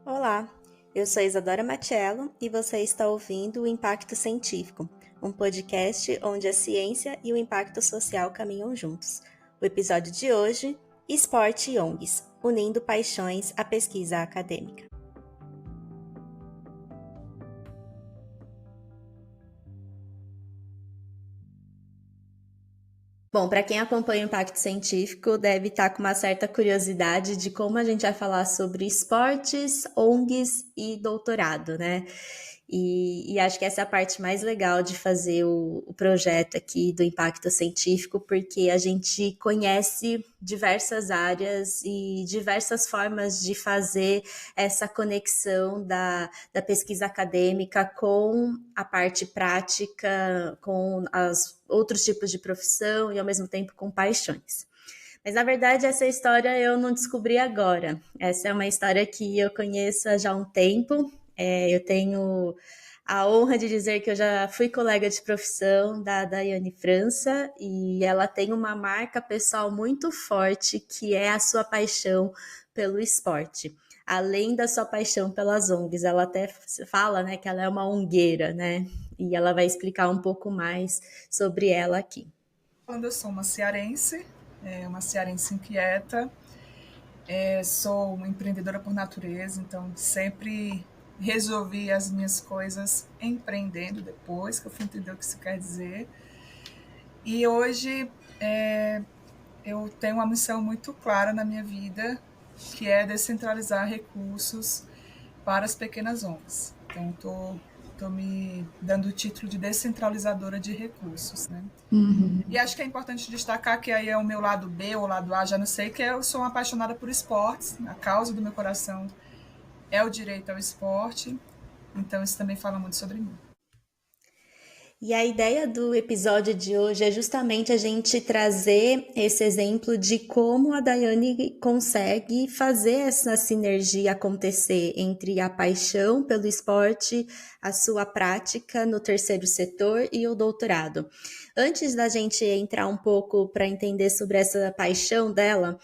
Olá, eu sou Isadora Matiello e você está ouvindo o Impacto Científico, um podcast onde a ciência e o impacto social caminham juntos. O episódio de hoje, Esporte e ONGs, unindo paixões à pesquisa acadêmica. Bom, para quem acompanha o Impacto Científico, deve estar com uma certa curiosidade de como a gente vai falar sobre esportes, ONGs e doutorado, né? E acho que essa é a parte mais legal de fazer o projeto aqui do Impacto Científico, porque a gente conhece diversas áreas e diversas formas de fazer essa conexão da pesquisa acadêmica com a parte prática, com os outros tipos de profissão e, ao mesmo tempo, com paixões. Mas, na verdade, essa história eu não descobri agora. Essa é uma história que eu conheço há já um tempo. Eu tenho a honra de dizer que eu já fui colega de profissão da Daiane França e ela tem uma marca pessoal muito forte, que é a sua paixão pelo esporte. Além da sua paixão pelas ONGs, ela até fala, né, que ela é uma ongueira, né? E ela vai explicar um pouco mais sobre ela aqui. Quando eu sou uma cearense inquieta, sou uma empreendedora por natureza, então sempre resolvi as minhas coisas empreendendo depois que eu fui entender o que isso quer dizer. E hoje eu tenho uma missão muito clara na minha vida, que é descentralizar recursos para as pequenas ONGs. Então, estou me dando o título de descentralizadora de recursos, né? E acho que é importante destacar que aí é o meu lado B ou lado A, já não sei, que eu sou uma apaixonada por esportes, a causa do meu coração é o direito ao esporte, então isso também fala muito sobre mim. E a ideia do episódio de hoje é justamente a gente trazer esse exemplo de como a Daiane consegue fazer essa sinergia acontecer entre a paixão pelo esporte, a sua prática no terceiro setor e o doutorado. Antes da gente entrar um pouco para entender sobre essa paixão dela,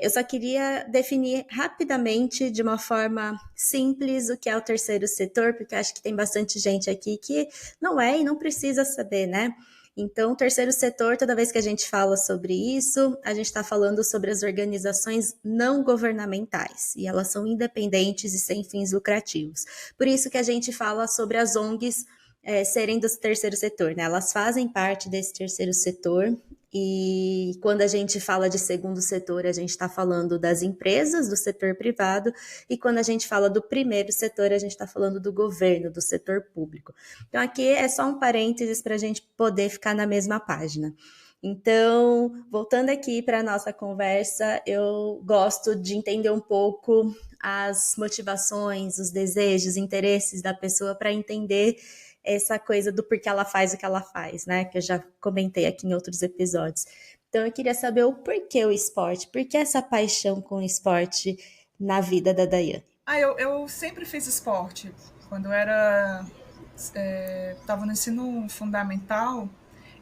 eu só queria definir rapidamente, de uma forma simples, o que é o terceiro setor, porque acho que tem bastante gente aqui que não é e não precisa saber, né? Então, o terceiro setor, toda vez que a gente fala sobre isso, a gente está falando sobre as organizações não governamentais, e elas são independentes e sem fins lucrativos. Por isso que a gente fala sobre as ONGs serem do terceiro setor, né? Elas fazem parte desse terceiro setor. E quando a gente fala de segundo setor, a gente está falando das empresas, do setor privado, e quando a gente fala do primeiro setor, a gente está falando do governo, do setor público. Então, aqui é só um parênteses para a gente poder ficar na mesma página. Então, voltando aqui para a nossa conversa, eu gosto de entender um pouco as motivações, os desejos, os interesses da pessoa para entender essa coisa do porquê ela faz o que ela faz, né? Que eu já comentei aqui em outros episódios. Então, eu queria saber o porquê o esporte, por que essa paixão com o esporte na vida da Daiane? Eu sempre fiz esporte. Quando eu era estava no ensino fundamental,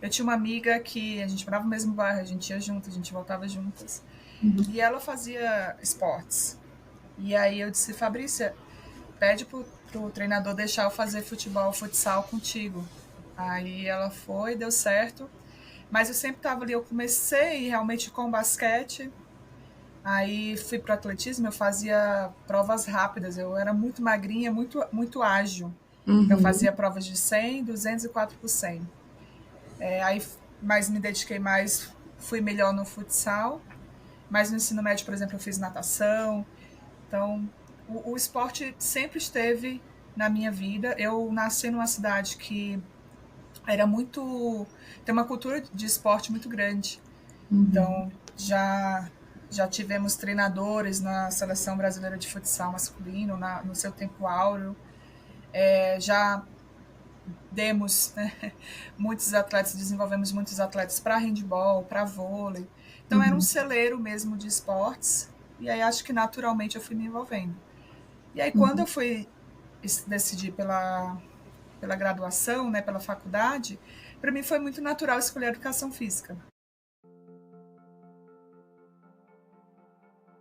eu tinha uma amiga que a gente morava no mesmo bairro, a gente ia junto, a gente voltava juntas. E ela fazia esportes. E aí eu disse, Fabrícia, pede pro treinador deixar eu fazer futebol, futsal contigo. Aí ela foi, deu certo. Mas eu sempre estava ali, eu comecei realmente com basquete, aí fui pro atletismo, eu fazia provas rápidas, eu era muito magrinha, muito ágil. Então eu fazia provas de 100, 200 e 4 por 100. Aí, mas me dediquei mais, fui melhor no futsal, mas no ensino médio, por exemplo, eu fiz natação. Então, o esporte sempre esteve na minha vida. Eu nasci numa cidade que era muito. Tem uma cultura de esporte muito grande. Então, já tivemos treinadores na seleção brasileira de futsal masculino, no seu tempo áureo. Já demos, né, muitos atletas, desenvolvemos muitos atletas para handball, para vôlei. Então, era um celeiro mesmo de esportes. E aí, acho que naturalmente eu fui me envolvendo. E aí, quando eu fui decidir pela graduação, né, pela faculdade, para mim foi muito natural escolher a educação física.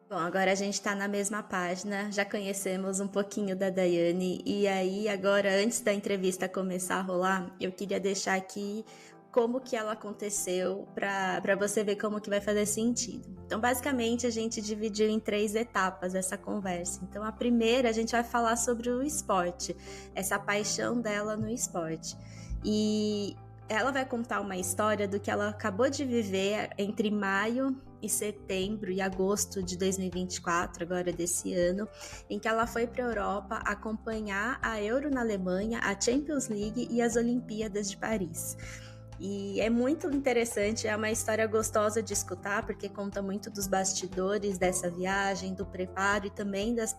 Bom, agora a gente está na mesma página, já conhecemos um pouquinho da Daiane, e aí agora, antes da entrevista começar a rolar, eu queria deixar aqui como que ela aconteceu para você ver como que vai fazer sentido. Então, basicamente, a gente dividiu em 3 etapas essa conversa. Então, a primeira, a gente vai falar sobre o esporte, essa paixão dela no esporte. E ela vai contar uma história do que ela acabou de viver entre maio e setembro e agosto de 2024, agora desse ano, em que ela foi para a Europa acompanhar a Euro na Alemanha, a Champions League e as Olimpíadas de Paris. E é muito interessante, é uma história gostosa de escutar, porque conta muito dos bastidores dessa viagem, do preparo e também das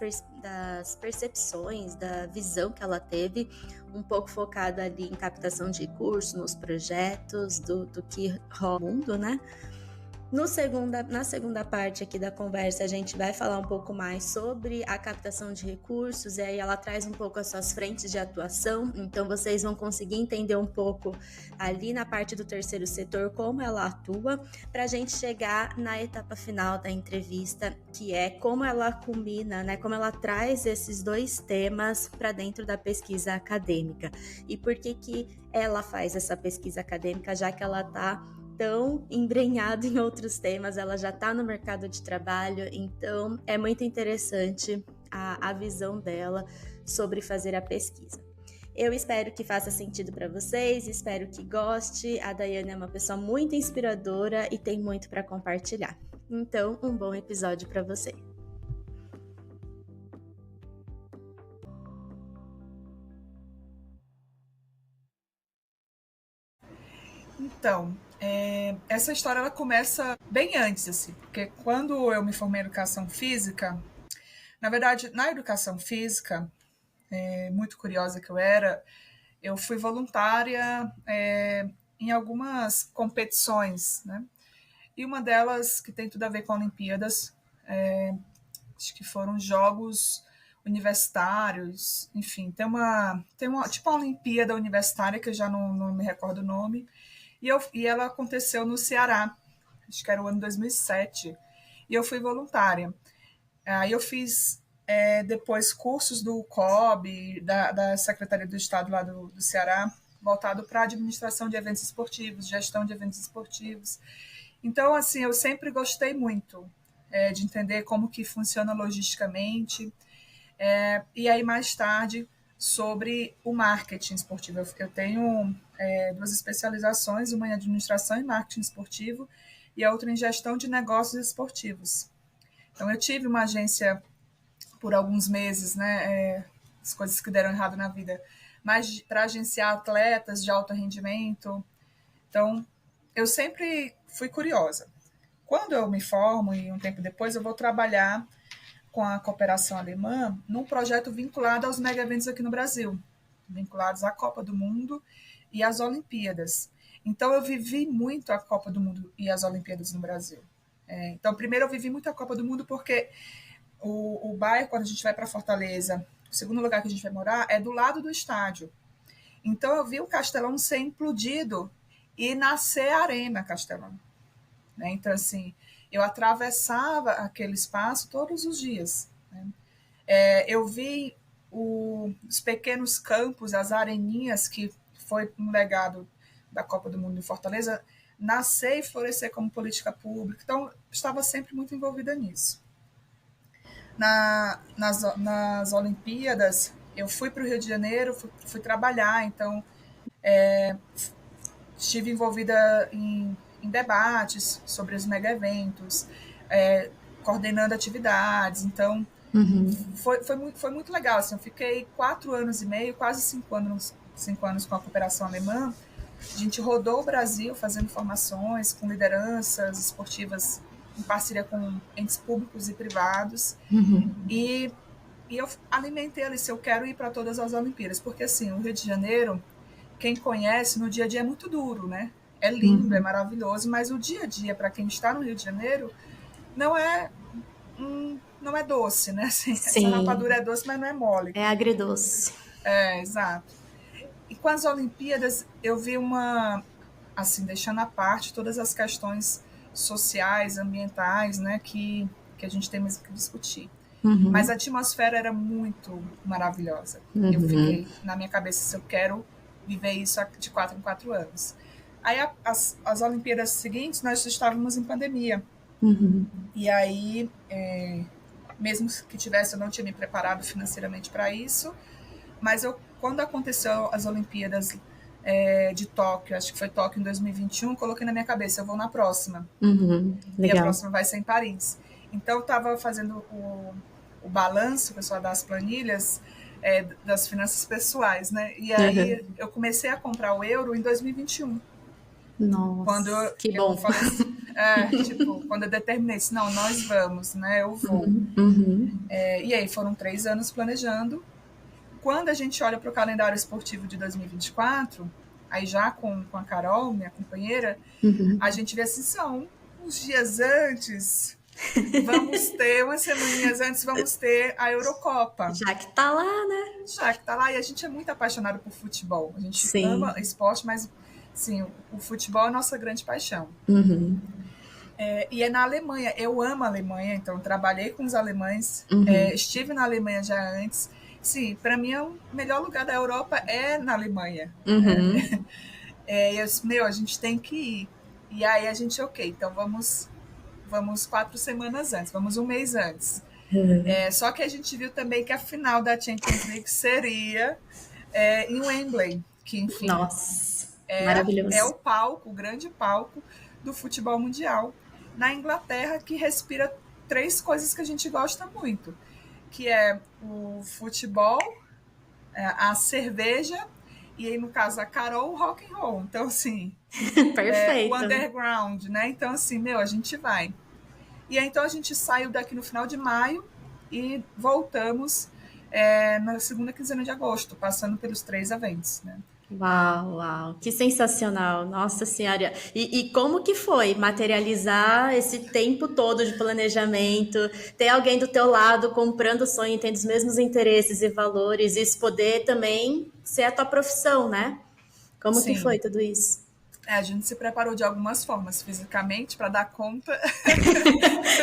percepções, da visão que ela teve, um pouco focada ali em captação de recursos, nos projetos, do que rola no mundo, né? Na segunda parte aqui da conversa, a gente vai falar um pouco mais sobre a captação de recursos, e aí ela traz um pouco as suas frentes de atuação, então vocês vão conseguir entender um pouco ali na parte do terceiro setor como ela atua, para a gente chegar na etapa final da entrevista, que é como ela combina, né, como ela traz esses 2 temas para dentro da pesquisa acadêmica, e por que ela faz essa pesquisa acadêmica, já que ela está tão embrenhada em outros temas, ela já está no mercado de trabalho, então é muito interessante a visão dela sobre fazer a pesquisa. Eu espero que faça sentido para vocês, espero que goste. A Daiane é uma pessoa muito inspiradora e tem muito para compartilhar. Então, um bom episódio para você. Então, essa história ela começa bem antes, assim, porque quando eu me formei em educação física, na verdade, na educação física, muito curiosa que eu fui voluntária em algumas competições, né? E uma delas que tem tudo a ver com Olimpíadas, acho que foram jogos universitários, enfim, tem uma tipo uma Olimpíada universitária que eu já não me recordo o nome, e ela aconteceu no Ceará, acho que era o ano 2007, e eu fui voluntária. Aí eu fiz depois cursos do COB, da Secretaria do Estado lá do Ceará, voltado para administração de eventos esportivos, gestão de eventos esportivos. Então, assim, eu sempre gostei muito de entender como que funciona logisticamente. E aí, mais tarde, sobre o marketing esportivo. Eu tenho 2 especializações, uma em administração e marketing esportivo e a outra em gestão de negócios esportivos. Então, eu tive uma agência por alguns meses, né? As coisas que deram errado na vida, mas para agenciar atletas de alto rendimento. Então, eu sempre fui curiosa. Quando eu me formo e um tempo depois eu vou trabalhar com a cooperação alemã num projeto vinculado aos mega eventos aqui no Brasil, vinculados à Copa do Mundo e às Olimpíadas. Então eu vivi muito a Copa do Mundo e as Olimpíadas no Brasil. Então primeiro eu vivi muito a Copa do Mundo porque o bairro, quando a gente vai para Fortaleza, o segundo lugar que a gente vai morar é do lado do estádio. Então eu vi o Castelão ser implodido e nascer a Arena Castelão. Né? Então, assim, eu atravessava aquele espaço todos os dias. Né? Eu vi os pequenos campos, as areninhas, que foi um legado da Copa do Mundo em Fortaleza, nascer e florescer como política pública. Então, estava sempre muito envolvida nisso. Nas Olimpíadas, eu fui para o Rio de Janeiro, fui trabalhar, então estive envolvida em debates sobre os mega eventos, coordenando atividades, então foi muito legal. Assim, eu fiquei 4 anos e meio, quase 5 anos com a cooperação alemã. A gente rodou o Brasil fazendo formações com lideranças esportivas em parceria com entes públicos e privados. E eu alimentei ali se eu quero ir para todas as Olimpíadas, porque assim, o Rio de Janeiro, quem conhece, no dia a dia é muito duro, né? É lindo, é maravilhoso, mas o dia a dia para quem está no Rio de Janeiro não é não é doce, né? Assim, essa Sim, rapadura é doce, mas não é mole. é agridoce. Exato. E com as Olimpíadas eu vi assim, deixando à parte todas as questões sociais, ambientais, né, que que a gente tem mesmo que discutir. Mas Uhum. a atmosfera era muito maravilhosa. Eu Uhum. fiquei na minha cabeça se eu quero viver isso de 4 em 4 anos. Aí as Olimpíadas seguintes nós estávamos em pandemia. Uhum. E aí, mesmo que tivesse, eu não tinha me preparado financeiramente para isso. Mas quando aconteceu as Olimpíadas de Tóquio, acho que foi Tóquio em 2021, coloquei na minha cabeça, eu vou na próxima. Uhum. E a Legal. próxima vai ser em Paris. Então, eu estava fazendo o balanço, o pessoal das planilhas, das finanças pessoais, né? E aí, Uhum. eu comecei a comprar o euro em 2021. Quando Nossa, que eu bom. falei assim, tipo, quando eu determinei, assim, não, nós vamos, né? Eu vou. Uhum. E aí, foram 3 anos planejando. Quando a gente olha para o calendário esportivo de 2024, aí já com a Carol, minha companheira, a Uhum. gente vê assim, são uns dias antes, vamos ter, umas semaninhas antes, vamos ter a Eurocopa. Já que tá lá, né? Já que tá lá, e a gente é muito apaixonado por futebol. A gente ama Sim. esporte, mas, sim, o futebol é a nossa grande paixão. Uhum. E é na Alemanha. Eu amo a Alemanha, então trabalhei com os alemães, Uhum. estive na Alemanha já antes. Sim, para mim o melhor lugar da Europa é na Alemanha. Né? Uhum. E eu disse, meu, a gente tem que ir. E aí a gente, ok, então vamos 4 semanas antes, vamos um mês antes. Só que a gente viu também que a final da Champions League seria em Wembley, que enfim Nossa, é maravilhoso. o palco, o grande palco do futebol mundial na Inglaterra, que respira três coisas que a gente gosta muito, que é o futebol, a cerveja e aí no caso a Carol, o rock and roll. Então assim, o Perfeito. underground, né? Então assim, meu, a gente vai. E aí então a gente saiu daqui no final de maio e voltamos na segunda quinzena de agosto, passando pelos 3 eventos, né? Uau, uau, que sensacional, nossa senhora. E como que foi materializar esse tempo todo de planejamento, ter alguém do teu lado comprando o sonho, tendo os mesmos interesses e valores, e isso poder também ser a tua profissão, né? Como que foi Sim, tudo isso? a gente se preparou de algumas formas, fisicamente, para dar conta.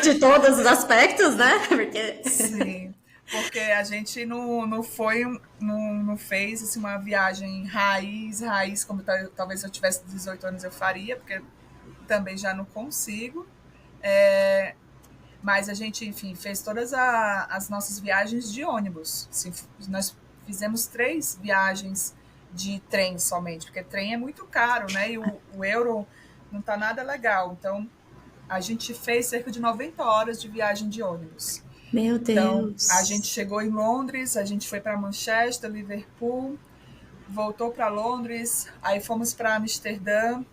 De todos os aspectos, né? Porque. Sim, porque a gente não foi, não fez assim, uma viagem raiz, como talvez se eu tivesse 18 anos eu faria, porque também já não consigo. Mas a gente, enfim, fez todas as nossas viagens de ônibus. Assim, nós fizemos 3 viagens de trem somente, porque trem é muito caro, né? E o euro não tá nada legal. Então, a gente fez cerca de 90 horas de viagem de ônibus. Meu Então, a gente Deus. chegou em Londres, a gente foi para Manchester, Liverpool, voltou para Londres, aí fomos para Amsterdã.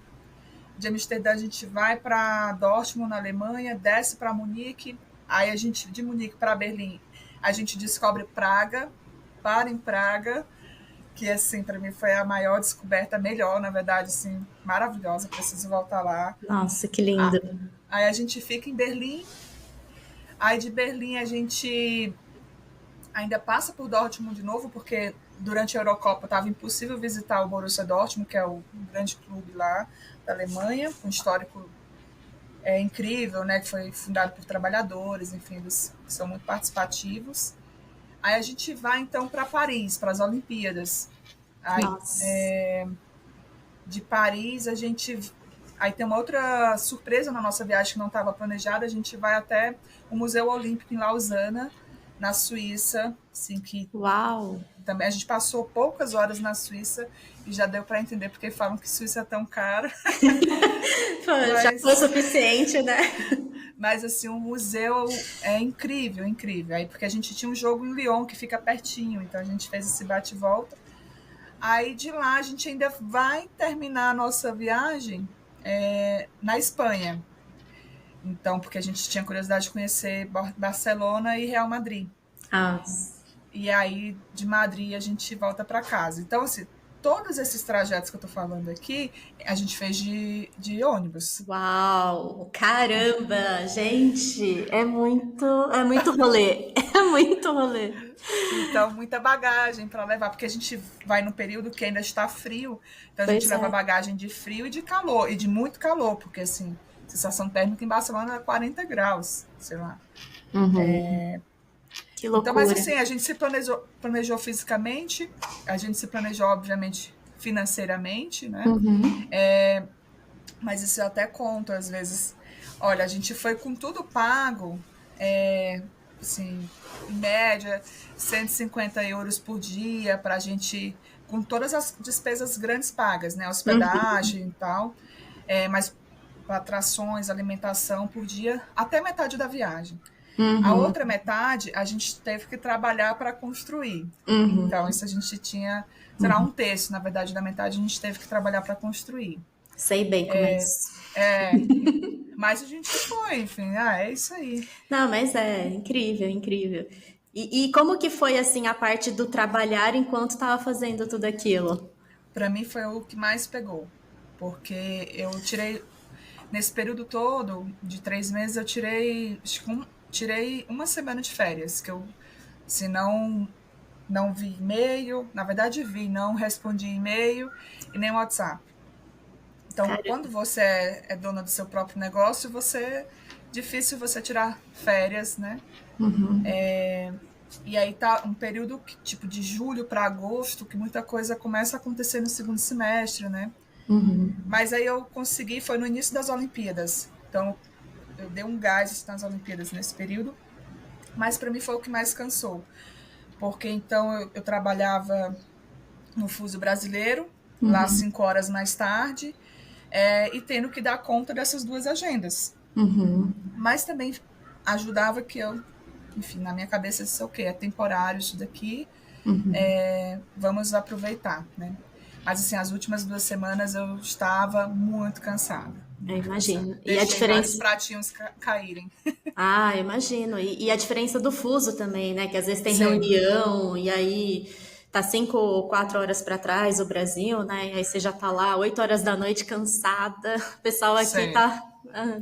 De Amsterdã a gente vai para Dortmund, na Alemanha, desce para Munique, aí a gente de Munique para Berlim, a gente descobre Praga, para em Praga, que assim para mim foi a maior descoberta, melhor, na verdade, assim, maravilhosa, preciso voltar lá. Nossa, que lindo. Aí a gente fica em Berlim, aí de Berlim a gente ainda passa por Dortmund de novo, porque durante a Eurocopa estava impossível visitar o Borussia Dortmund, que é o grande clube lá da Alemanha, com um histórico incrível, né, que foi fundado por trabalhadores, enfim, eles são muito participativos. Aí a gente vai então para Paris, para as Olimpíadas. Aí Nossa. de Paris a gente aí tem uma outra surpresa na nossa viagem que não estava planejada, a gente vai até o Museu Olímpico em Lausana, na Suíça, assim que Uau. também a gente passou poucas horas na Suíça e já deu para entender porque falam que Suíça é tão cara, Já foi o mas suficiente, né? assim o museu é incrível, incrível. Aí porque a gente tinha um jogo em Lyon que fica pertinho, então a gente fez esse bate e volta. Aí de lá a gente ainda vai terminar a nossa viagem na Espanha. Então, porque a gente tinha curiosidade de conhecer Barcelona e Real Madrid. Ah, E aí, de Madrid, a gente volta para casa. Então, assim, todos esses trajetos que eu tô falando aqui, a gente fez de ônibus. uau, caramba, gente, é muito rolê, é muito rolê. Então, muita bagagem para levar, porque a gente vai no período que ainda está frio. Então, a gente Pois leva é. bagagem de frio e de calor, e de muito calor, porque, assim, sensação térmica em Barcelona é 40 graus, sei lá. Uhum. Que Então, mas loucura. assim, a gente se planejou fisicamente, a gente se planejou, obviamente, financeiramente, né? Uhum. Mas isso eu até conto às vezes. Olha, a gente foi com tudo pago, assim, em média, 150 euros por dia para a gente, com todas as despesas grandes pagas, né? Uhum. Hospedagem e tal, mas para atrações, alimentação por dia, até metade da viagem. A Uhum. outra metade a gente teve que trabalhar para construir. Uhum. Então, isso a gente tinha, sei lá, Uhum. um terço, na verdade, da metade a gente teve que trabalhar para construir. Sei bem como é isso. Mas a gente foi, enfim, é isso aí. Não, mas é incrível, incrível. E como que foi assim a parte do trabalhar enquanto estava fazendo tudo aquilo? Para mim foi o que mais pegou, porque eu tirei, nesse período todo, de 3 meses, eu tirei, acho que tirei uma semana de férias, que eu, se não vi e-mail, na verdade vi, não respondi e-mail e nem WhatsApp. Então, Cara, quando você é dona do seu próprio negócio, difícil você tirar férias, né? E aí tá um período que, tipo de julho para agosto, que muita coisa começa a acontecer no segundo semestre, né? Mas aí eu consegui, foi no início das Olimpíadas. Então eu dei um gás nas Olimpíadas nesse período, mas para mim foi o que mais cansou, porque então eu trabalhava no fuso brasileiro, lá 5 horas mais tarde, e tendo que dar conta dessas duas agendas. Mas também ajudava que eu, enfim, na minha cabeça isso é o quê? É temporário isso daqui, vamos aproveitar, né? Mas assim, as últimas 2 semanas eu estava muito cansada, eu muito cansada. imagino. E a Deixei vários diferença. pratinhos caírem. Ah, eu imagino. E a diferença do fuso também, né? Que às vezes tem Sim, reunião e aí tá 5 ou 4 horas para trás o Brasil, né? E aí você já tá lá 8 horas da noite cansada. O pessoal aqui sim. tá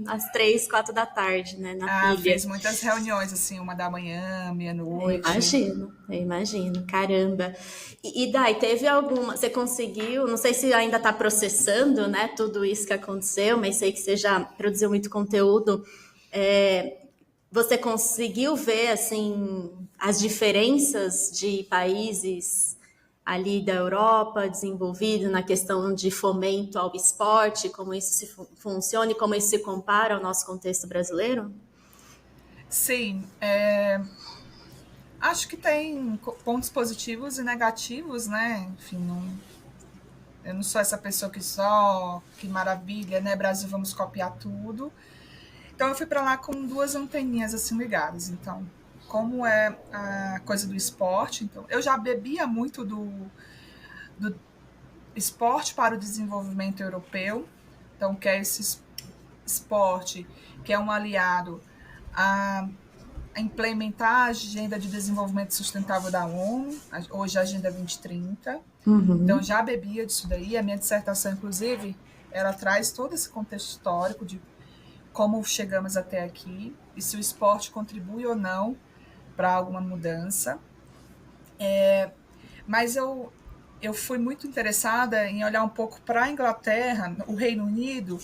às 3, 4 da tarde, né? Na Ah, pilha. fez muitas reuniões, assim, 1 da manhã, Eu meia-noite. imagino, eu imagino. Caramba. E Dai, teve alguma. Você conseguiu? Não sei se ainda está processando, né? Tudo isso que aconteceu, mas sei que você já produziu muito conteúdo. Você conseguiu ver assim as diferenças de países ali da Europa desenvolvido na questão de fomento ao esporte, como isso funciona e como isso se compara ao nosso contexto brasileiro? Sim, acho que tem pontos positivos e negativos, né? Enfim, eu não sou essa pessoa que só, que maravilha, né? Brasil, vamos copiar tudo. Então eu fui para lá com duas anteninhas assim ligadas. Então, como é a coisa do esporte, então eu já bebia muito do esporte para o desenvolvimento europeu. Então, que é esse esporte que é um aliado a implementar a Agenda de Desenvolvimento Sustentável da ONU, hoje a Agenda 2030. Então, já bebia disso daí. A minha dissertação, inclusive, ela traz todo esse contexto histórico de como chegamos até aqui e se o esporte contribui ou não para alguma mudança. Mas eu fui muito interessada em olhar um pouco para a Inglaterra, o Reino Unido,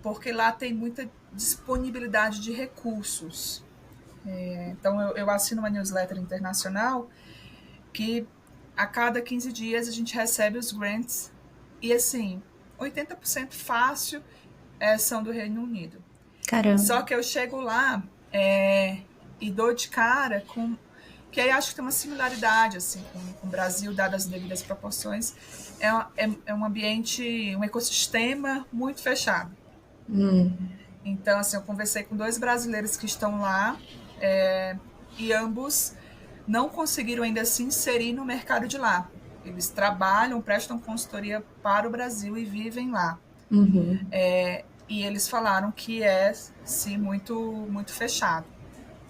porque lá tem muita disponibilidade de recursos. Então, eu assino uma newsletter internacional que a cada 15 dias a gente recebe os grants e, assim, 80% fácil são do Reino Unido. Caramba. Só que eu chego lá e dou de cara com... Que aí acho que tem uma similaridade assim, com o Brasil, dadas as devidas proporções. É um ambiente, um ecossistema muito fechado. Então, assim, eu conversei com dois brasileiros que estão lá e ambos não conseguiram ainda se inserir no mercado de lá. Eles trabalham, prestam consultoria para o Brasil e vivem lá. E eles falaram que é, sim, muito, muito fechado.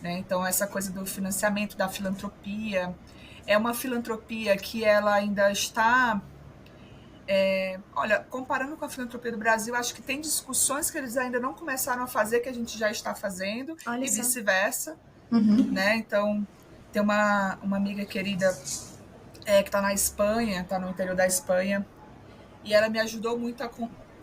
Né? Então, essa coisa do financiamento, da filantropia, é uma filantropia que ela ainda está... Olha, comparando com a filantropia do Brasil, acho que tem discussões que eles ainda não começaram a fazer, que a gente já está fazendo, Olha e só. vice-versa. Né? Então, tem uma amiga querida que está na Espanha, está no interior da Espanha, e ela me ajudou muito a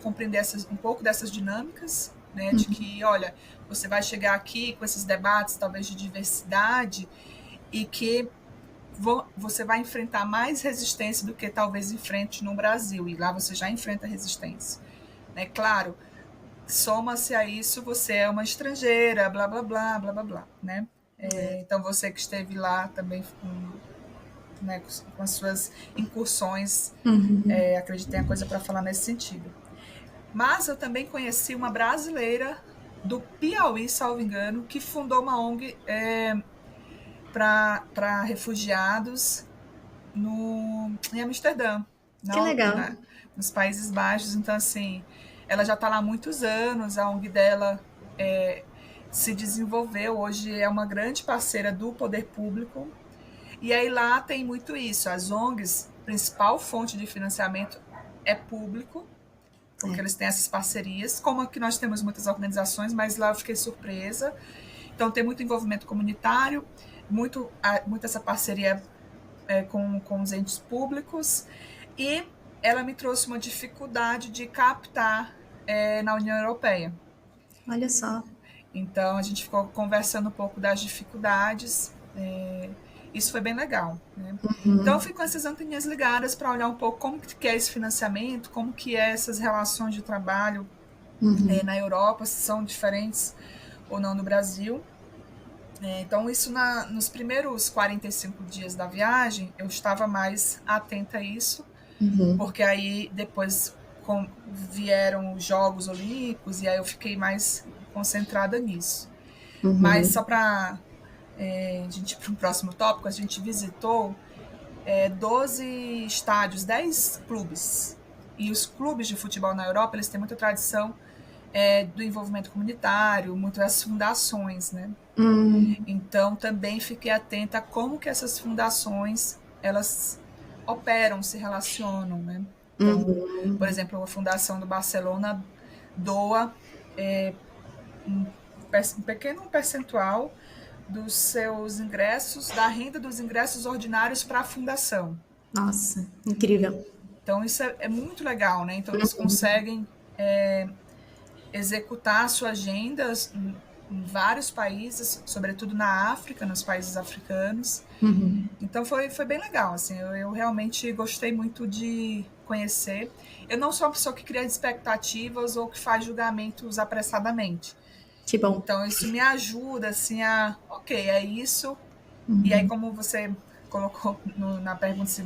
compreender um pouco dessas dinâmicas, né? De que, olha, você vai chegar aqui com esses debates, talvez de diversidade, e que você vai enfrentar mais resistência do que talvez enfrente no Brasil, e lá você já enfrenta resistência. Né? Claro, soma-se a isso, você é uma estrangeira, blá, blá, blá, blá, blá, blá, né? Então, você que esteve lá também né, com as suas incursões, acredito que tem coisa para falar nesse sentido. Mas eu também conheci uma brasileira do Piauí, salvo engano, que fundou uma ONG para refugiados em Amsterdã, Que legal. nos Países Baixos. Então, assim, ela já está lá há muitos anos, a ONG dela se desenvolveu, hoje é uma grande parceira do poder público. E aí lá tem muito isso, as ONGs, principal fonte de financiamento é público, porque eles têm essas parcerias, como aqui nós temos muitas organizações, mas lá eu fiquei surpresa. Então tem muito envolvimento comunitário, muito essa parceria com os entes públicos, e ela me trouxe uma dificuldade de captar na União Europeia. Olha só. Então a gente ficou conversando um pouco das dificuldades, isso foi bem legal, né? Então eu fico com essas anteninhas ligadas para olhar um pouco como que é esse financiamento, como que é essas relações de trabalho na Europa, se são diferentes ou não no Brasil. Então isso nos primeiros 45 dias da viagem eu estava mais atenta a isso, porque aí depois vieram os Jogos Olímpicos e aí eu fiquei mais concentrada nisso. Mas só para a gente ir para o próximo tópico, a gente visitou 12 estádios, 10 clubes. E os clubes de futebol na Europa, eles têm muita tradição do envolvimento comunitário, muito das fundações, né? Então, também fiquei atenta a como que essas fundações, elas operam, se relacionam, né? Então, por exemplo, a Fundação do Barcelona doa um pequeno percentual dos seus ingressos, da renda dos ingressos ordinários para a fundação. Nossa, incrível. Então isso é muito legal, né? Então eles conseguem executar suas agendas em vários países, sobretudo na África, nos países africanos. Então foi bem legal, assim, eu realmente gostei muito de conhecer. Eu não sou uma pessoa que cria expectativas ou que faz julgamentos apressadamente. Que bom. Então isso me ajuda assim ok, é isso. E aí, como você colocou na pergunta se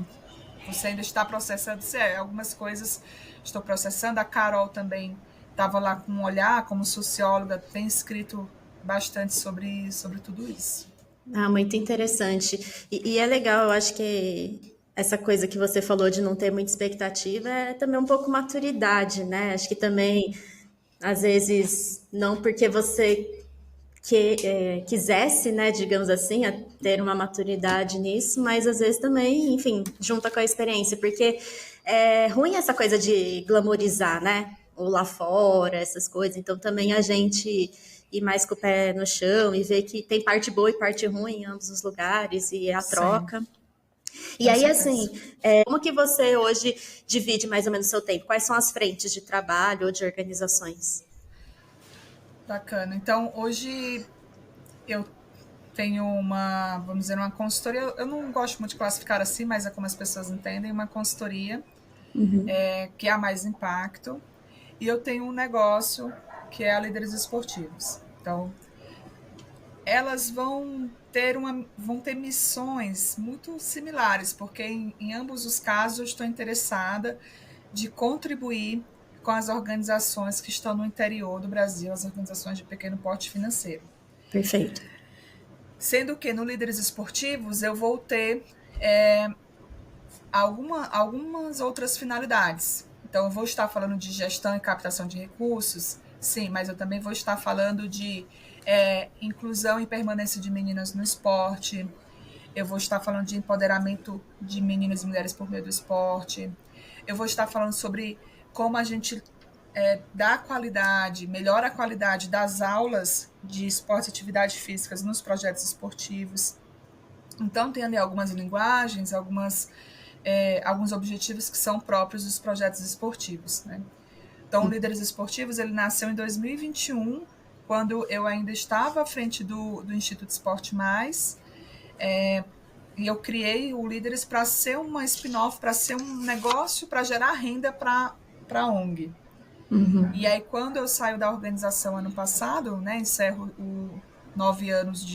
você ainda está processando, algumas coisas estou processando. A Carol também estava lá com um olhar, como socióloga, tem escrito bastante sobre tudo isso. Muito interessante. E é legal, eu acho que essa coisa que você falou de não ter muita expectativa é também um pouco maturidade, né? Acho que também, às vezes, não porque você quisesse, né, digamos assim, ter uma maturidade nisso, mas às vezes também, enfim, junta com a experiência, porque é ruim essa coisa de glamorizar, né? Ou lá fora, essas coisas. Então também a gente ir mais com o pé no chão e ver que tem parte boa e parte ruim em ambos os lugares e a troca. E aí, assim, como que você hoje divide mais ou menos o seu tempo? Quais são as frentes de trabalho ou de organizações? Bacana. Então, hoje eu tenho vamos dizer, uma consultoria. Eu não gosto muito de classificar assim, mas é como as pessoas entendem, uma consultoria que é a Mais Impacto. E eu tenho um negócio que é a Líderes Esportivos. Então, elas vão ter missões muito similares, porque em ambos os casos eu estou interessada de contribuir com as organizações que estão no interior do Brasil, as organizações de pequeno porte financeiro. Perfeito. Sendo que no Líderes Esportivos eu vou ter algumas outras finalidades. Então, eu vou estar falando de gestão e captação de recursos, sim, mas eu também vou estar falando de inclusão e permanência de meninas no esporte. Eu vou estar falando de empoderamento de meninas e mulheres por meio do esporte. Eu vou estar falando sobre como a gente dá qualidade, melhora a qualidade das aulas de esporte e atividades físicas nos projetos esportivos. Então, tem ali algumas linguagens, alguns objetivos que são próprios dos projetos esportivos, né? Então, o Líderes Esportivos, ele nasceu em 2021, quando eu ainda estava à frente do Instituto Esporte Mais, e eu criei o Líderes para ser uma spin-off, para ser um negócio, para gerar renda para a ONG. E aí, quando eu saio da organização ano passado, né, encerro 9 anos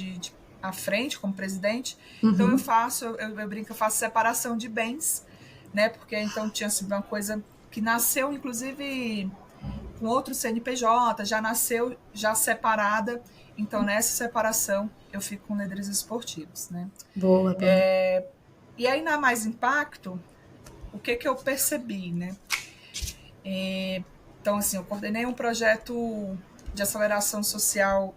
à frente como presidente, então eu brinco, eu faço separação de bens, né, porque então tinha sido uma coisa que nasceu, inclusive, com outro CNPJ, já nasceu já separada, então nessa separação eu fico com Líderes Esportivos, né. Boa. E aí, na Mais Impacto, o que eu percebi, né? Então, assim, eu coordenei um projeto de aceleração social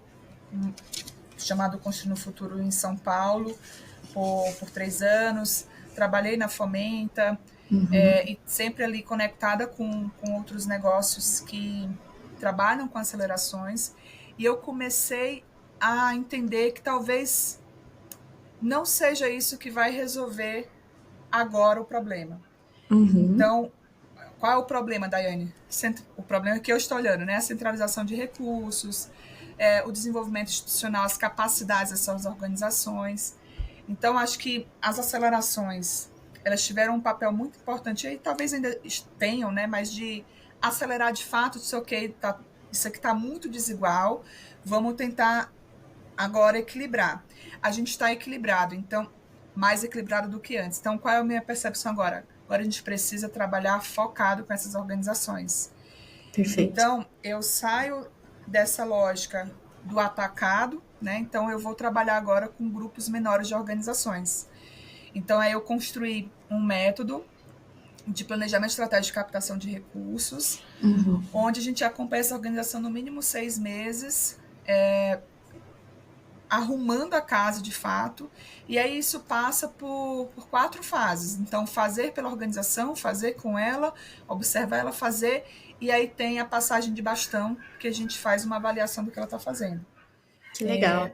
chamado Construindo o Futuro em São Paulo por 3 anos. Trabalhei na Fomenta, e sempre ali conectada com outros negócios que trabalham com acelerações. E eu comecei a entender que talvez não seja isso que vai resolver agora o problema. Então, qual é o problema, Daiane? O problema que eu estou olhando, né? A centralização de recursos, o desenvolvimento institucional, as capacidades dessas organizações. Então, acho que as acelerações, elas tiveram um papel muito importante, e talvez ainda tenham, né? Mas de acelerar de fato, isso aqui está muito desigual, vamos tentar agora equilibrar. A gente está equilibrado, então, mais equilibrado do que antes. Então, qual é a minha percepção agora? Agora a gente precisa trabalhar focado com essas organizações. Perfeito. Então, eu saio dessa lógica do atacado, né? Então, eu vou trabalhar agora com grupos menores de organizações. Então, aí eu construí um método de planejamento estratégico de captação de recursos, onde a gente acompanha essa organização no mínimo 6 meses, arrumando a casa de fato, e aí isso passa por 4 fases. Então, fazer pela organização, fazer com ela, observar ela fazer, e aí tem a passagem de bastão, que a gente faz uma avaliação do que ela está fazendo. Que legal.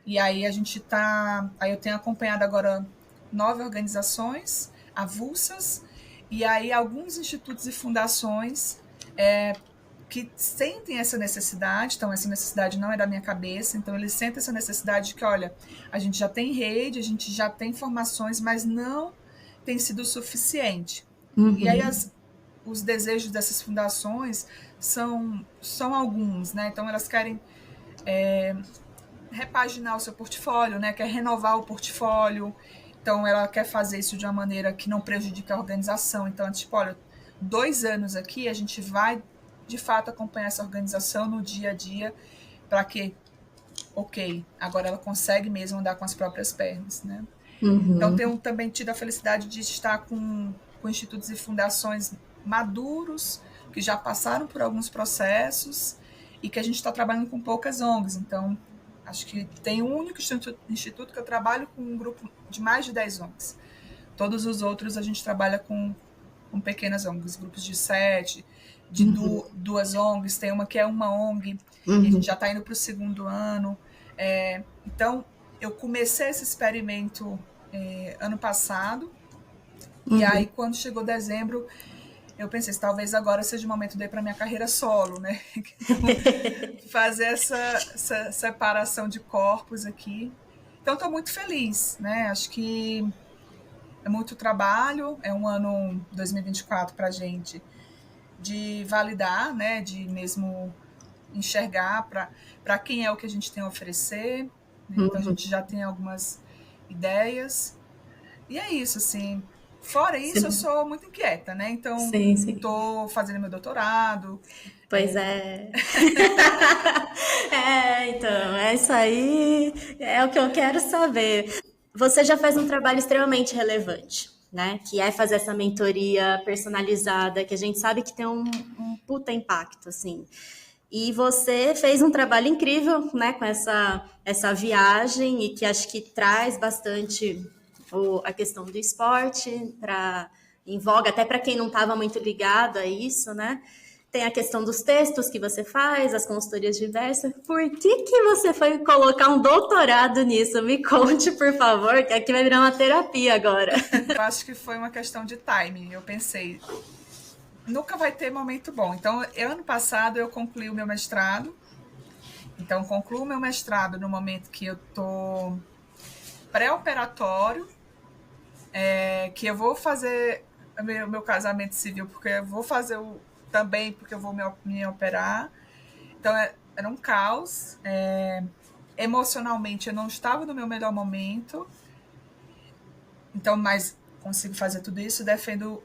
E aí aí eu tenho acompanhado agora 9 organizações avulsas, e aí alguns institutos e fundações que sentem essa necessidade. Então essa necessidade não é da minha cabeça, então eles sentem essa necessidade de que, olha, a gente já tem rede, a gente já tem informações, mas não tem sido suficiente. E aí os desejos dessas fundações são alguns, né? Então elas querem repaginar o seu portfólio, né? Quer renovar o portfólio, então ela quer fazer isso de uma maneira que não prejudique a organização. Então, tipo, olha, 2 anos aqui, a gente vai de fato acompanhar essa organização no dia a dia, para que, ok, agora ela consegue mesmo andar com as próprias pernas, né? Então, tenho também tido a felicidade de estar com institutos e fundações maduros, que já passaram por alguns processos, e que a gente está trabalhando com poucas ONGs. Então, acho que tem um único instituto que eu trabalho com um grupo de mais de 10 ONGs. Todos os outros a gente trabalha com pequenas ONGs, grupos de 7, de 2 ONGs, tem uma que é uma ONG, e a gente já está indo para o 2º ano. Então, eu comecei esse experimento ano passado, e aí quando chegou dezembro, eu pensei, talvez agora seja o momento de ir para minha carreira solo, né? Fazer essa separação de corpos aqui. Então, estou muito feliz, né? Acho que é muito trabalho, é um ano 2024 para a gente de validar, né? De mesmo enxergar para quem é o que a gente tem a oferecer. Né? Então, a gente já tem algumas ideias. E é isso, assim. Fora isso, eu sou muito inquieta, né? Então, estou fazendo meu doutorado. Pois é. Então, isso aí é o que eu quero saber. Você já faz um trabalho extremamente relevante, né? Que é fazer essa mentoria personalizada, que a gente sabe que tem um puta impacto, assim. E você fez um trabalho incrível, né? Com essa viagem, e que acho que traz bastante a questão do esporte em voga, até para quem não estava muito ligado a isso, né? Tem a questão dos textos que você faz, as consultorias diversas. Por que você foi colocar um doutorado nisso? Me conte, por favor, que aqui vai virar uma terapia agora. Eu acho que foi uma questão de timing. Eu pensei, nunca vai ter momento bom. Então, ano passado eu concluí o meu mestrado. Então, concluo o meu mestrado no momento que eu tô pré-operatório, que eu vou fazer meu casamento civil, porque eu vou fazer também porque eu vou me operar. Então, era um caos. Emocionalmente, eu não estava no meu melhor momento. Então, mas consigo fazer tudo isso, defendo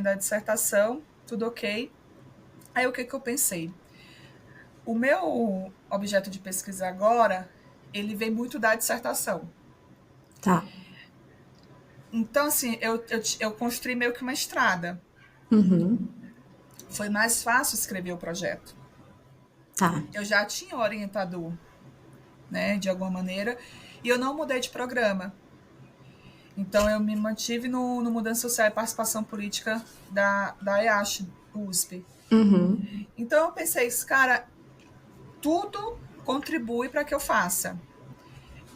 a dissertação, tudo ok. Aí, o que eu pensei? O meu objeto de pesquisa agora, ele vem muito da dissertação. Tá. Então, assim, eu construí meio que uma estrada. Uhum. Foi mais fácil escrever o projeto. Tá. Eu já tinha orientador, né, de alguma maneira, e eu não mudei de programa. Então, eu me mantive no Mudança Social e Participação Política da EASH, USP. Uhum. Então, eu pensei, cara, tudo contribui para que eu faça.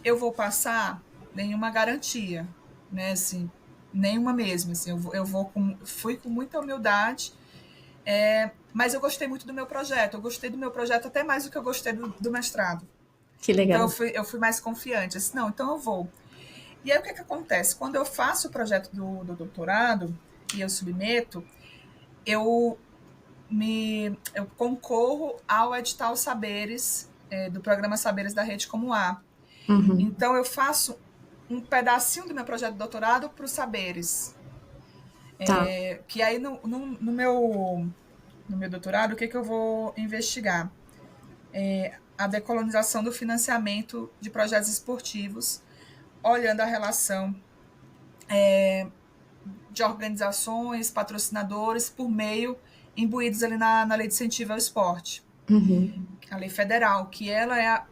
Eu vou passar nenhuma garantia, né, assim, nenhuma mesmo, assim, fui com muita humildade, mas eu gostei muito do meu projeto, eu gostei do meu projeto até mais do que eu gostei do mestrado. Que Então legal. eu fui mais confiante, assim, não, então eu vou. E aí o que acontece? Quando eu faço o projeto do doutorado e eu submeto, eu eu concorro ao edital Saberes, do programa Saberes da Rede Como A. Uhum. Então eu faço um pedacinho do meu projeto de doutorado para os Saberes. Tá. Que aí no meu doutorado, o que eu vou investigar? A decolonização do financiamento de projetos esportivos, olhando a relação de organizações, patrocinadores, por meio, imbuídos ali na lei de incentivo ao esporte, Uhum. a lei federal, que ela é,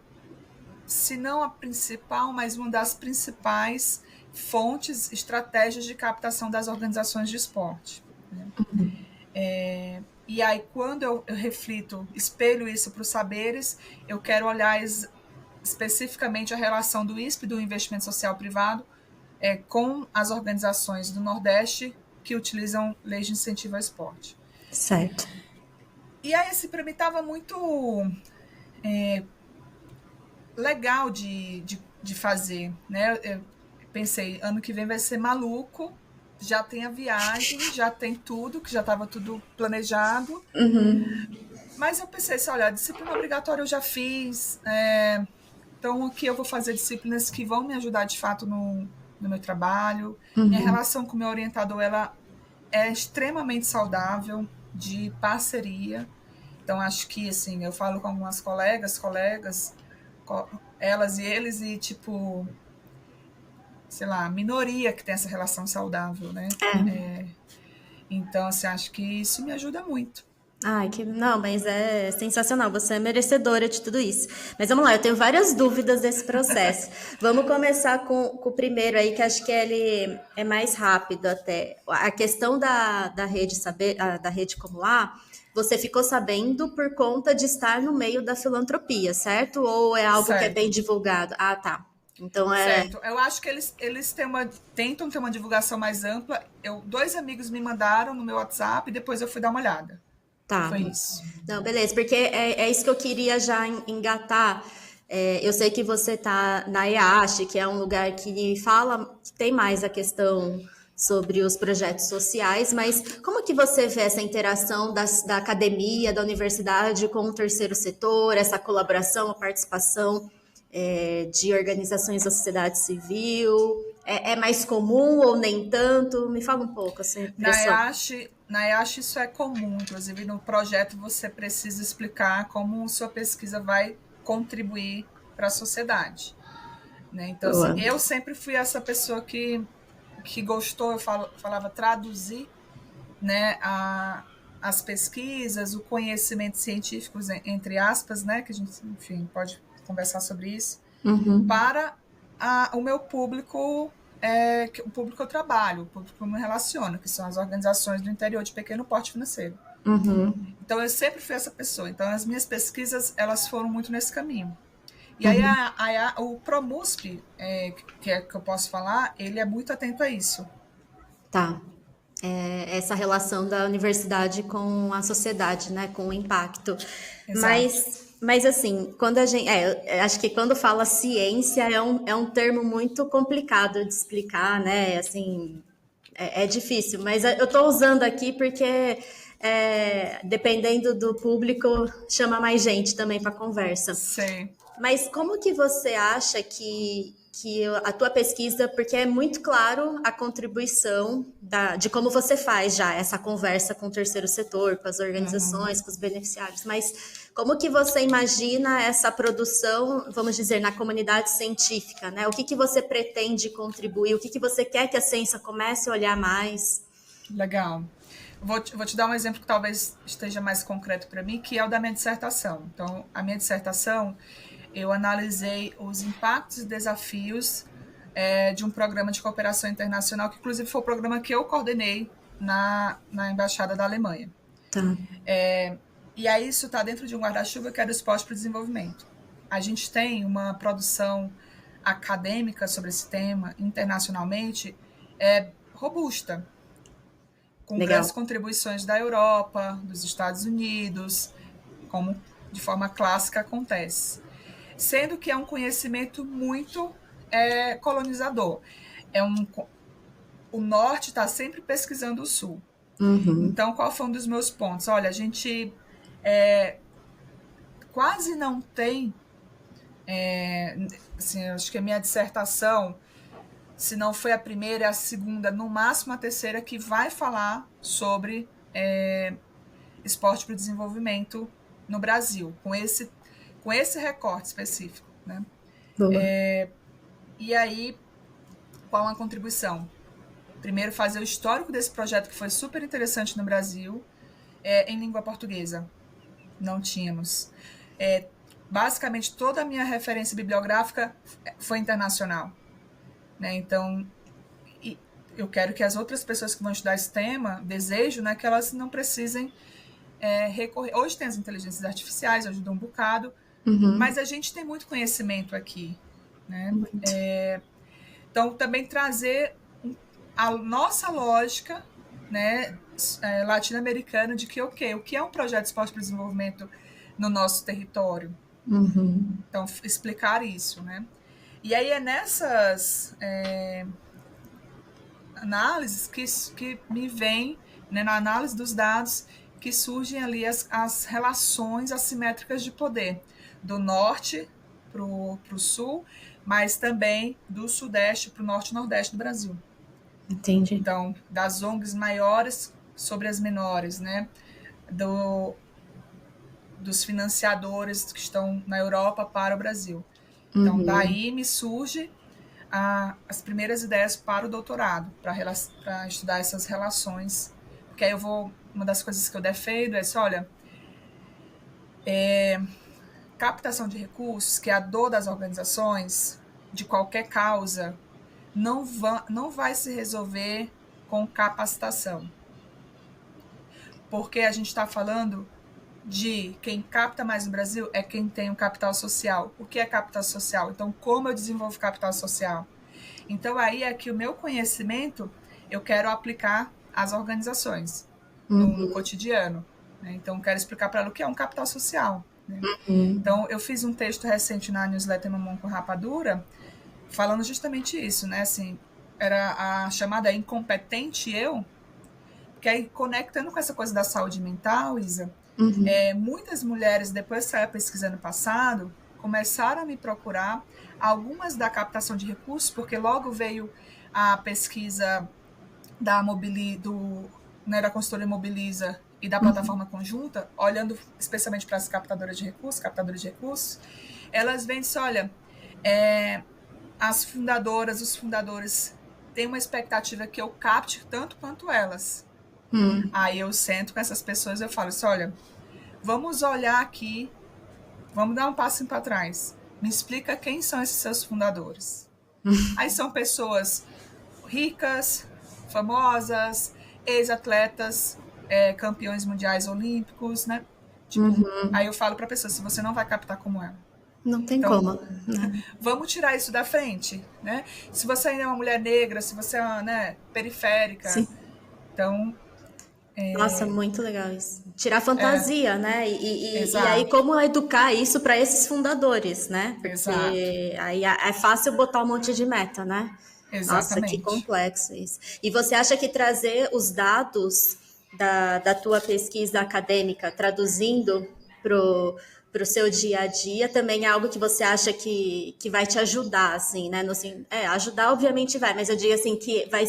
se não a principal, mas uma das principais fontes, estratégias de captação das organizações de esporte. Né? E aí, quando eu reflito, espelho isso para os saberes, eu quero olhar especificamente a relação do ISP, do investimento social privado, com as organizações do Nordeste que utilizam leis de incentivo ao esporte. Certo. E aí, assim, para mim estava muito legal de fazer, né? Eu pensei, ano que vem vai ser maluco, já tem a viagem, já tem tudo, que já estava tudo planejado. Uhum. Mas eu pensei assim, olha, a disciplina obrigatória eu já fiz, então aqui eu vou fazer disciplinas que vão me ajudar de fato no meu trabalho. Minha Uhum. relação com o meu orientador, ela é extremamente saudável, de parceria. Então, acho que, assim, eu falo com algumas colegas, elas e eles, e, tipo, sei lá, minoria que tem essa relação saudável, né? Então, assim, acho que isso me ajuda muito. Ai, que não, mas é sensacional. Você é merecedora de tudo isso. Mas vamos lá, eu tenho várias dúvidas desse processo. Vamos começar com o primeiro aí, que acho que ele é mais rápido até. A questão da rede saber, da rede como A, você ficou sabendo por conta de estar no meio da filantropia, certo? Ou é algo que é bem Certo, divulgado? Ah, tá. Então é. certo. Eu acho que eles tentam ter uma divulgação mais ampla. Dois amigos me mandaram no meu WhatsApp e depois eu fui dar uma olhada. Tá. Foi isso. Não, beleza, porque é isso que eu queria já engatar. Eu sei que você tá na EASH, que é um lugar que fala, que tem mais a questão sobre os projetos sociais, mas como que você vê essa interação da academia, da universidade com o terceiro setor, essa colaboração, a participação de organizações da sociedade civil? É mais comum ou nem tanto? Me fala um pouco essa impressão. Na EASH isso é comum, inclusive no projeto você precisa explicar como sua pesquisa vai contribuir para a sociedade. Né? Então, assim, Boa. eu sempre fui essa pessoa que gostou, falava traduzir, né, as pesquisas, o conhecimento científico, entre aspas, né, que a gente, enfim, pode conversar sobre isso, Uhum, para o meu público, o público que eu trabalho, o público que eu me relaciono, que são as organizações do interior de pequeno porte financeiro. uhum, Então, eu sempre fui essa pessoa. Então, as minhas pesquisas, elas foram muito nesse caminho. E aí, uhum. o ProMUSP, que eu posso falar, ele é muito atento a isso. Tá. essa relação da universidade com a sociedade, né, com o impacto. Exato. Mas assim, quando a gente, acho que quando fala ciência é um termo muito complicado de explicar, né, assim, é difícil, mas eu estou usando aqui porque dependendo do público chama mais gente também para conversa. Sei. Mas como que você acha que a tua pesquisa, porque é muito claro a contribuição de como você faz já essa conversa com o terceiro setor, com as Uhum. organizações, com os beneficiários, mas como que você imagina essa produção, vamos dizer, na comunidade científica, né? O que que você pretende contribuir? O que que você quer que a ciência comece a olhar mais? Legal. Vou te dar um exemplo que talvez esteja mais concreto para mim, que é o da minha dissertação. Então, a minha dissertação, eu analisei os impactos e desafios de um programa de cooperação internacional, que inclusive foi o programa que eu coordenei na Embaixada da Alemanha. Tá, E aí isso está dentro de um guarda-chuva que é do esporte para o desenvolvimento. A gente tem uma produção acadêmica sobre esse tema, internacionalmente, robusta, com grandes legal. contribuições da Europa, dos Estados Unidos, como de forma clássica acontece. Sendo que é um conhecimento muito colonizador. É um, o norte está sempre pesquisando o sul. Uhum, Então, qual foi um dos meus pontos? Olha, a gente quase não tem, assim, acho que a minha dissertação, se não foi a primeira, é a segunda, no máximo a terceira, que vai falar sobre esporte para o desenvolvimento no Brasil, com esse recorte específico. Né? boa. E aí, qual a contribuição? Primeiro, fazer o histórico desse projeto, que foi super interessante no Brasil, em língua portuguesa. Não tínhamos. É, basicamente, toda a minha referência bibliográfica foi internacional. Né? Então, eu quero que as outras pessoas que vão estudar esse tema, desejo, né, que elas não precisem recorrer. Hoje tem as inteligências artificiais, ajudam um bocado, Uhum, mas a gente tem muito conhecimento aqui. Né? muito. Então, também trazer a nossa lógica, né, latino-americana de que, ok, o que é um projeto de esporte para o desenvolvimento no nosso território? Uhum, Então, explicar isso, né? E aí é nessas análises que me vem, né, na análise dos dados, que surgem ali as relações assimétricas de poder, do norte para o sul, mas também do sudeste para o norte e nordeste do Brasil. entendi. Então, das ONGs maiores sobre as menores, né? Do, dos financiadores que estão na Europa para o Brasil. Então, Uhum. daí me surge as primeiras ideias para o doutorado, para estudar essas relações. Porque aí uma das coisas que eu defendo é assim, olha, captação de recursos, que é a dor das organizações, de qualquer causa, não vai se resolver com capacitação. Porque a gente está falando de quem capta mais no Brasil é quem tem o capital social. O que é capital social? Então, como eu desenvolvo capital social? Então, aí é que o meu conhecimento eu quero aplicar às organizações, no Uhum, cotidiano. Né? Então, quero explicar para ela o que é um capital social. Né? uhum, Então, eu fiz um texto recente na newsletter Mamão com Rapadura, falando justamente isso, né? Assim, era a chamada incompetente eu, que aí conectando com essa coisa da saúde mental, Isa, uhum, muitas mulheres, depois que saiu a pesquisa ano passado, começaram a me procurar, algumas da captação de recursos, porque logo veio a pesquisa né, da consultoria Mobiliza e da uhum, plataforma conjunta, olhando especialmente para as captadores de recursos, elas vêm e dizem, olha, é, as fundadoras, os fundadores têm uma expectativa que eu capte tanto quanto elas. uhum. Aí eu sento com essas pessoas e eu falo assim, olha, vamos olhar aqui, vamos dar um passo para trás. Me explica quem são esses seus fundadores. Aí são pessoas ricas, famosas, ex-atletas, campeões mundiais olímpicos, né? Tipo, aí eu falo para a pessoa, se você não vai captar como ela. Não tem Então, como, né? vamos tirar isso da frente, né? Se você ainda é uma mulher negra, se você é uma, né, periférica, Sim. Então, Nossa, muito legal isso. Tirar é, fantasia, né? E aí, exato, como educar isso para esses fundadores, né? exato, Porque aí é fácil botar um monte de meta, né? Nossa, que exatamente. complexo isso. E você acha que trazer os dados da tua pesquisa acadêmica, traduzindo pro seu dia a dia, também é algo que você acha que vai te ajudar, assim, né? No, assim, ajudar obviamente vai, mas eu digo assim que vai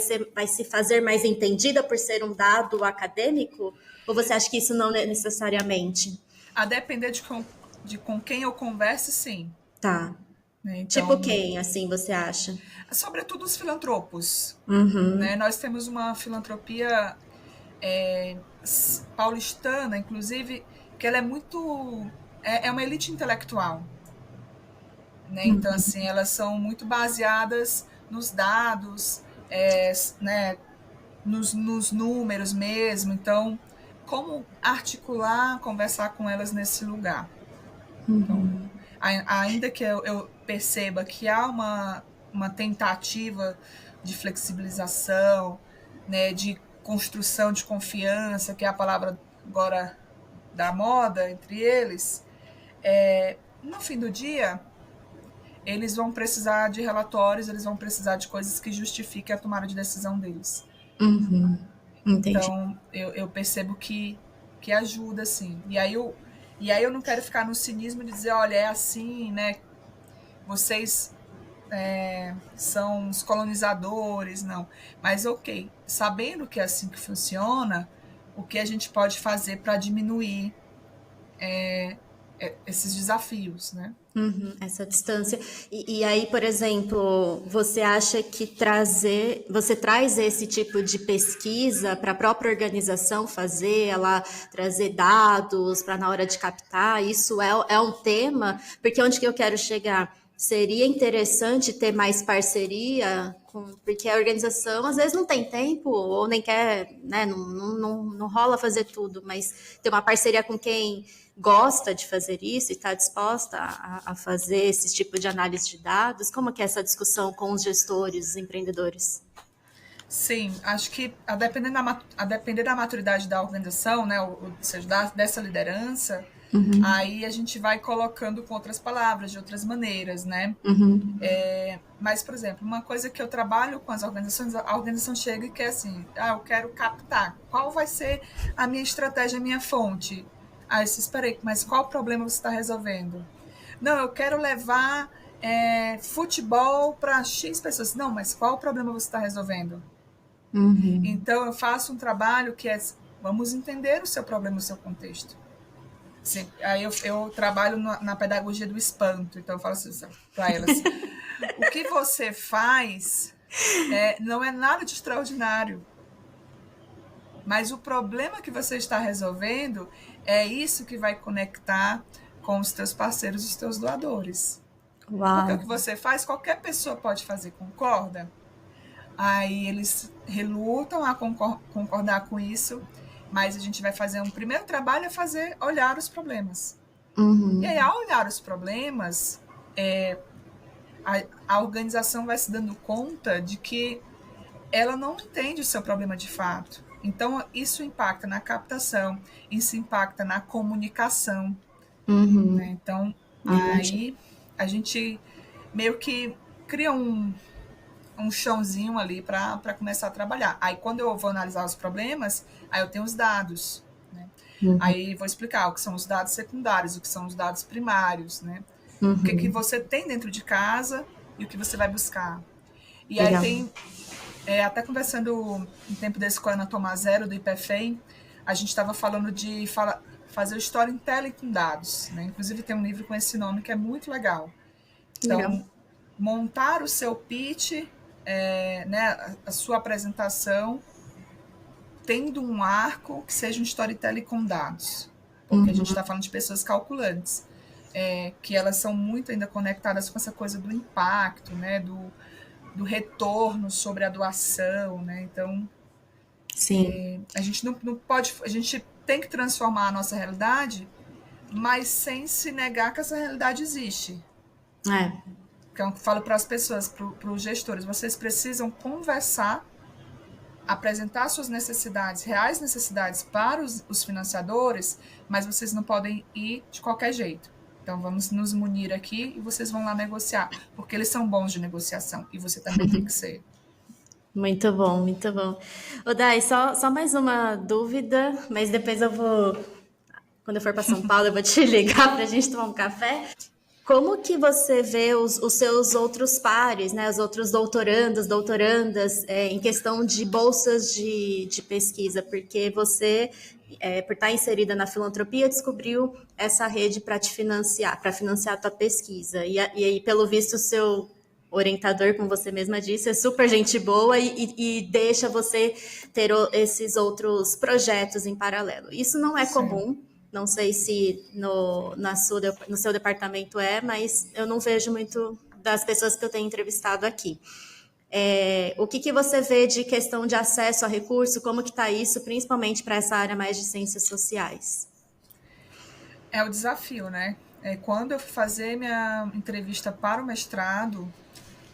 se fazer mais entendida por ser um dado acadêmico? Ou você acha que isso não é necessariamente? A depender de com quem eu converse, sim. Tá. Né? Tipo Então, quem, assim, você acha? sobretudo os filantropos. Uhum, Né? Nós temos uma filantropia paulistana, inclusive, que ela é muito. É uma elite intelectual. Né? Então, assim, elas são muito baseadas nos dados, né, nos números mesmo. Então, como articular, conversar com elas nesse lugar? Então, ainda que eu perceba que há uma tentativa de flexibilização, né, de construção de confiança, que é a palavra agora da moda entre eles, no fim do dia, eles vão precisar de relatórios, eles vão precisar de coisas que justifiquem a tomada de decisão deles. entendi. Então, eu percebo que ajuda, assim. E aí eu não quero ficar no cinismo de dizer, olha, é assim, né? Vocês são os colonizadores, não. Mas, ok, sabendo que é assim que funciona, o que a gente pode fazer para diminuir esses desafios, né? Essa distância. E aí, por exemplo, você acha que você traz esse tipo de pesquisa para a própria organização fazer, ela trazer dados para na hora de captar, isso é um tema, porque onde que eu quero chegar? Seria interessante ter mais parceria porque a organização às vezes não tem tempo ou nem quer, né? Não rola fazer tudo, mas ter uma parceria com quem gosta de fazer isso e está disposta a fazer esse tipo de análise de dados? Como que é essa discussão com os gestores, os empreendedores? Sim, acho que a depender da maturidade da organização, né, ou seja, dessa liderança, aí a gente vai colocando com outras palavras, de outras maneiras, né? Mas, por exemplo, uma coisa que eu trabalho com as organizações, a organização chega e quer assim, eu quero captar, qual vai ser a minha estratégia, a minha fonte? Ah, eu espera aí, mas qual problema você está resolvendo? Não, eu quero levar futebol para X pessoas. Não, mas qual problema você está resolvendo? Então, eu faço um trabalho que é, vamos entender o seu problema, o seu contexto. Sim, aí eu trabalho na pedagogia do espanto, então eu falo assim para elas, o que você faz não é nada de extraordinário, mas o problema que você está resolvendo é isso que vai conectar com os teus parceiros, os teus doadores. Porque o Uau! que você faz, qualquer pessoa pode fazer, concorda? Aí eles relutam a concordar com isso, mas a gente vai fazer um primeiro trabalho é fazer olhar os problemas. E aí, ao olhar os problemas, a organização vai se dando conta de que ela não entende o seu problema de fato. Então, isso impacta na captação, isso impacta na comunicação. Né? Então, Entendi. aí a gente meio que cria um chãozinho ali para começar a trabalhar. Aí, quando eu vou analisar os problemas, aí eu tenho os dados. Né? Aí vou explicar o que são os dados secundários, o que são os dados primários, né? O que você tem dentro de casa e o que você vai buscar. E aí Legal. tem, até conversando um tempo desse com a Ana Tomazero, do IPFEM, a gente estava falando de fazer o storytelling com dados. Né? Inclusive tem um livro com esse nome que é muito legal. Legal. Então, montar o seu pitch, né, a sua apresentação, tendo um arco que seja um storytelling com dados. Porque a gente está falando de pessoas calculantes, que elas são muito ainda conectadas com essa coisa do impacto, né, do retorno sobre a doação. Né? Então, Sim. a gente não pode. A gente tem que transformar a nossa realidade, mas sem se negar que essa realidade existe. É. Então, eu falo para as pessoas, para os gestores, vocês precisam conversar apresentar suas necessidades, reais necessidades para os financiadores, mas vocês não podem ir de qualquer jeito. Então, vamos nos munir aqui e vocês vão lá negociar, porque eles são bons de negociação e você também tem que ser. Muito bom, muito bom. Ô, Dai, só mais uma dúvida, mas depois eu vou, quando eu for para São Paulo, eu vou te ligar para a gente tomar um café. Como que você vê os seus outros pares, né, os outros doutorandos, doutorandas, em questão de bolsas de pesquisa? Porque você, por estar inserida na filantropia, descobriu essa rede para te financiar, para financiar a tua pesquisa. E aí, pelo visto, o seu orientador, como você mesma disse, é super gente boa e deixa você ter esses outros projetos em paralelo. Isso não é Sim. comum. Não sei se no seu departamento mas eu não vejo muito das pessoas que eu tenho entrevistado aqui. O que você vê de questão de acesso a recurso? Como que está isso, principalmente para essa área mais de ciências sociais? É o desafio, né? Quando eu fui fazer minha entrevista para o mestrado,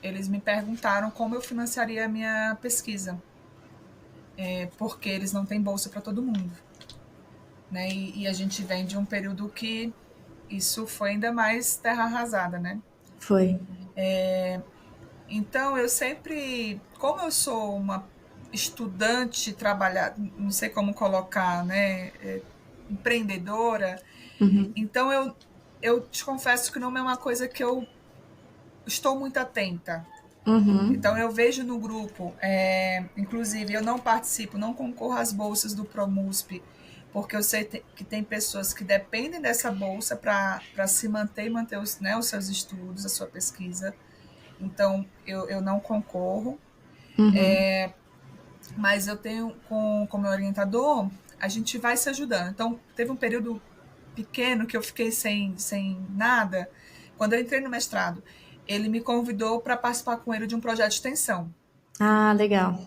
eles me perguntaram como eu financiaria a minha pesquisa, porque eles não têm bolsa para todo mundo. Né? E a gente vem de um período que isso foi ainda mais terra arrasada, né? Foi. Então eu sempre, como eu sou uma estudante trabalhar, não sei como colocar, né, empreendedora, então eu te confesso que não é uma coisa que eu estou muito atenta. Então eu vejo no grupo, inclusive eu não participo, não concorro às bolsas do Promusp, porque eu sei que tem pessoas que dependem dessa bolsa para se manter e manter os seus estudos, a sua pesquisa. Então eu não concorro, mas eu tenho com meu orientador, a gente vai se ajudando. Então teve um período pequeno que eu fiquei sem nada. Quando eu entrei no mestrado, ele me convidou para participar com ele de um projeto de extensão. Ah, legal.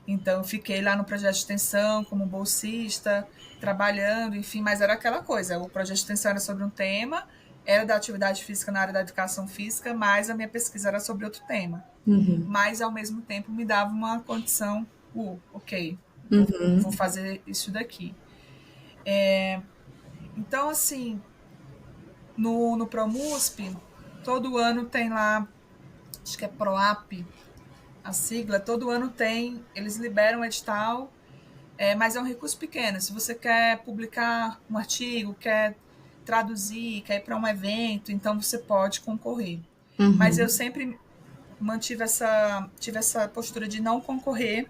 Então, eu fiquei lá no projeto de extensão como bolsista, trabalhando, enfim, mas era aquela coisa, o projeto de extensão era sobre um tema, era da atividade física na área da educação física, mas a minha pesquisa era sobre outro tema. Mas, ao mesmo tempo, me dava uma condição, ok, vou fazer isso daqui. Então, assim, no Promusp, todo ano tem lá, acho que é PROAP, a sigla, todo ano tem, eles liberam um edital, mas é um recurso pequeno. Se você quer publicar um artigo, quer traduzir, quer ir para um evento, então você pode concorrer. Mas eu sempre tive essa postura de não concorrer,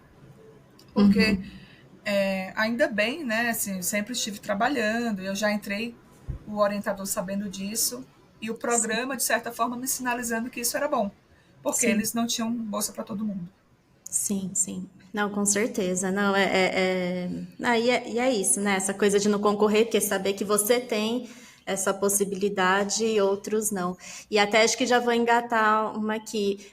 porque ainda bem, né? Assim, sempre estive trabalhando, eu já entrei, o orientador sabendo disso, e o programa, de certa forma, me sinalizando que isso era bom, porque Sim. eles não tinham bolsa para todo mundo. Sim, sim. Não, com certeza. Não, e é isso, né? Essa coisa de não concorrer, porque saber que você tem essa possibilidade e outros não. E até acho que já vou engatar uma aqui.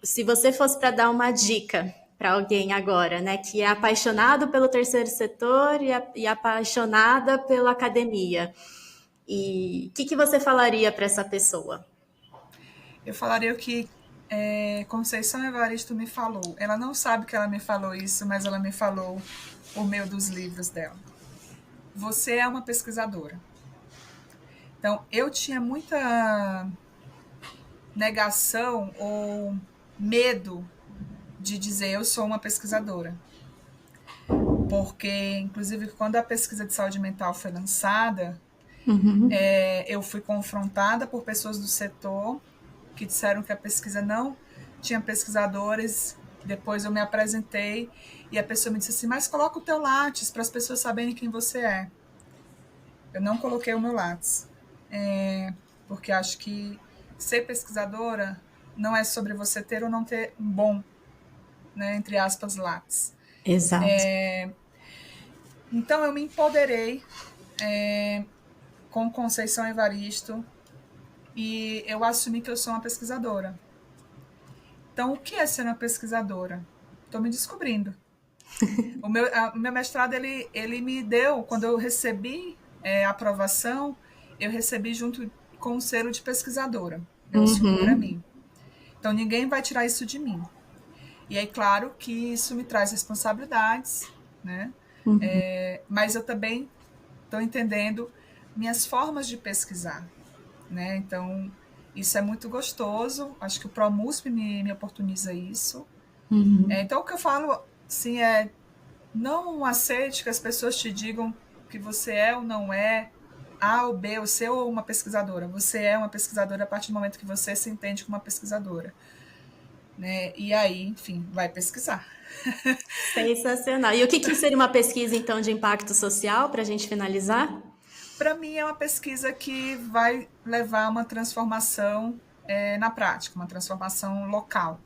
Se você fosse para dar uma dica para alguém agora, né, que é apaixonado pelo terceiro setor e apaixonada pela academia, e o que você falaria para essa pessoa? Eu falaria o que Conceição Evaristo me falou. Ela não sabe que ela me falou isso, mas ela me falou por meio dos livros dela. Você é uma pesquisadora. Então, eu tinha muita negação ou medo de dizer eu sou uma pesquisadora. Porque, inclusive, quando a pesquisa de saúde mental foi lançada, eu fui confrontada por pessoas do setor que disseram que a pesquisa não tinha pesquisadores. Depois eu me apresentei e a pessoa me disse assim, mas coloca o teu látis para as pessoas saberem quem você é. Eu não coloquei o meu látis, porque acho que ser pesquisadora não é sobre você ter ou não ter um bom, né, entre aspas, látis. Exato. Então eu me empoderei com Conceição Evaristo e eu assumi que eu sou uma pesquisadora. Então, o que é ser uma pesquisadora? Estou me descobrindo. O meu mestrado, ele me deu, quando eu recebi a aprovação, eu recebi junto com o selo de pesquisadora. Deu super para mim. Então, ninguém vai tirar isso de mim. E aí, claro que isso me traz responsabilidades, né? Mas eu também estou entendendo minhas formas de pesquisar, né? Então, isso é muito gostoso. Acho que o ProMusp me oportuniza isso. Então, o que eu falo, assim, não aceite que as pessoas te digam que você é ou não é A ou B, ou C ou uma pesquisadora. Você é uma pesquisadora a partir do momento que você se entende como uma pesquisadora, né? E aí, enfim, vai pesquisar. Sensacional. E o que seria uma pesquisa, então, de impacto social, para a gente finalizar? Para mim, é uma pesquisa que vai levar a uma transformação na prática, uma transformação local,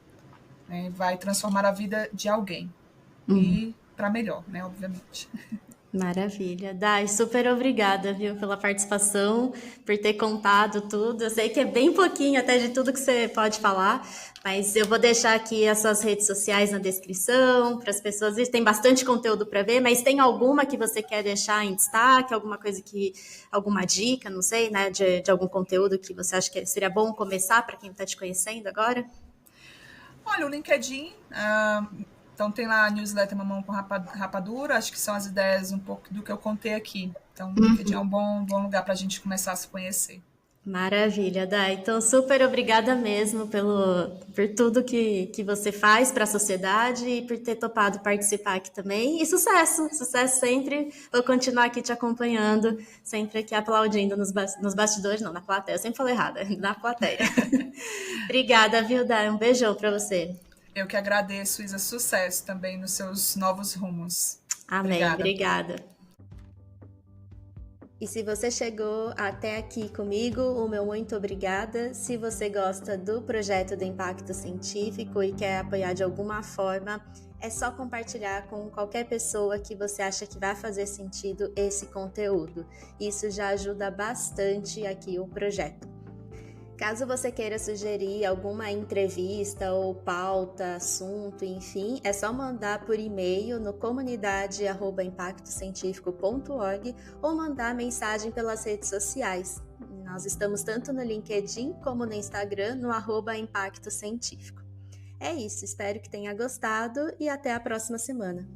né? Vai transformar a vida de alguém. E para melhor, né? Obviamente. Maravilha. Dai, super obrigada, viu, pela participação, por ter contado tudo. Eu sei que é bem pouquinho até de tudo que você pode falar, mas eu vou deixar aqui as suas redes sociais na descrição, para as pessoas. Tem bastante conteúdo para ver, mas tem alguma que você quer deixar em destaque, alguma coisa alguma dica, não sei, né, de algum conteúdo que você acha que seria bom começar para quem está te conhecendo agora? Olha, o LinkedIn, então tem lá a newsletter Mamão com Rapadura, acho que são as ideias um pouco do que eu contei aqui. Então, o LinkedIn é um bom lugar para a gente começar a se conhecer. Maravilha, Dai. Então, super obrigada mesmo por tudo que você faz para a sociedade e por ter topado participar aqui também. E sucesso, sucesso sempre. Vou continuar aqui te acompanhando, sempre aqui aplaudindo nos bastidores, não, na plateia. Eu sempre falei errado, na plateia. Obrigada, viu, Dai? Um beijão para você. Eu que agradeço, Isa, sucesso também nos seus novos rumos. Amém, Obrigada. obrigada. E se você chegou até aqui comigo, o meu muito obrigada. Se você gosta do projeto do Impacto Científico e quer apoiar de alguma forma, é só compartilhar com qualquer pessoa que você acha que vai fazer sentido esse conteúdo. Isso já ajuda bastante aqui o projeto. Caso você queira sugerir alguma entrevista ou pauta, assunto, enfim, é só mandar por e-mail no comunidade@impactocientifico.org ou mandar mensagem pelas redes sociais. Nós estamos tanto no LinkedIn como no Instagram, no @impactocientífico. É isso, espero que tenha gostado e até a próxima semana.